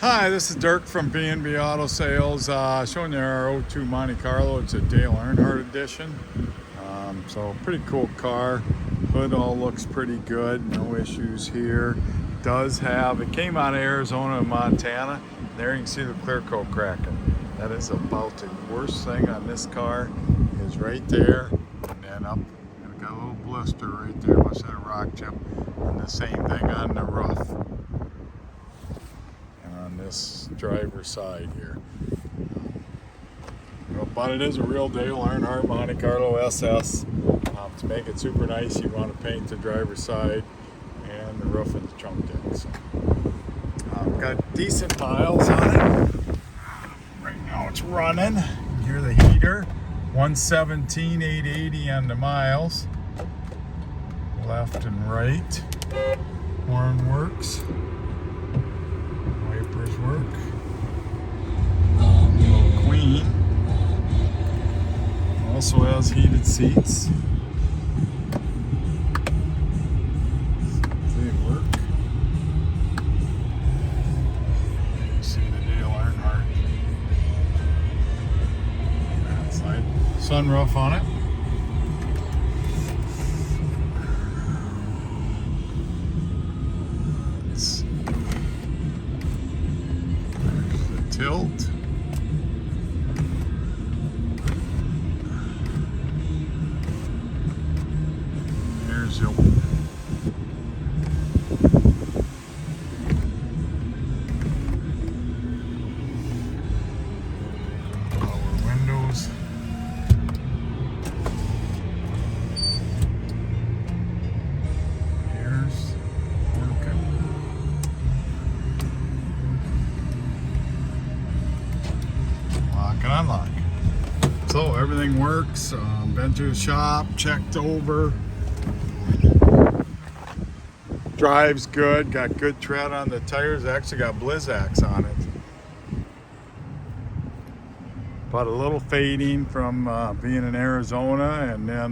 Hi, this is Dirk from B&B Auto Sales, showing you our 02 Monte Carlo. It's a Dale Earnhardt edition. So pretty cool car. Hood all looks pretty good, no issues here. It came out of Arizona and Montana. There you can see the clear coat cracking. That is about the worst thing on this car, is right there and then up. And got a little blister right there, must have a rock chip. And the same thing on the roof. This driver's side here. But it is a real Dale Earnhardt Monte Carlo SS. To make it super nice, you want to paint the driver's side and the roof and the trunk deck. So, got decent miles on it. Right now it's running. You hear the heater. 117,880 on the miles. Left and right. Horn works. Work. Little Queen also has heated seats. They work. You see the Dale Earnhardt. That side. Sunroof on it. Tilt. There's your power windows. Here's working. And unlock. So everything works. Been to the shop, checked over. Drives good. Got good tread on the tires. Actually got Blizzaks on it. But a little fading from being in Arizona, and then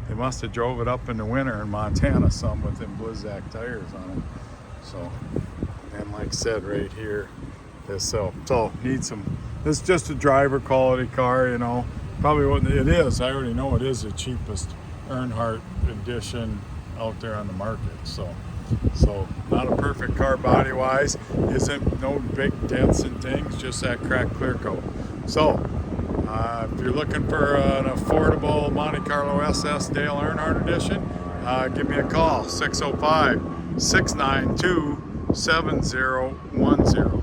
they must have drove it up in the winter in Montana some with them Blizzak tires on it. So, and like I said right here, this needs some. This is just a driver quality car, you know. Probably what it is. I already know it is the cheapest Earnhardt edition out there on the market. So not a perfect car body wise. Isn't no big dents and things, just that cracked clear coat. So if you're looking for an affordable Monte Carlo SS Dale Earnhardt edition, give me a call, 605-692-7010.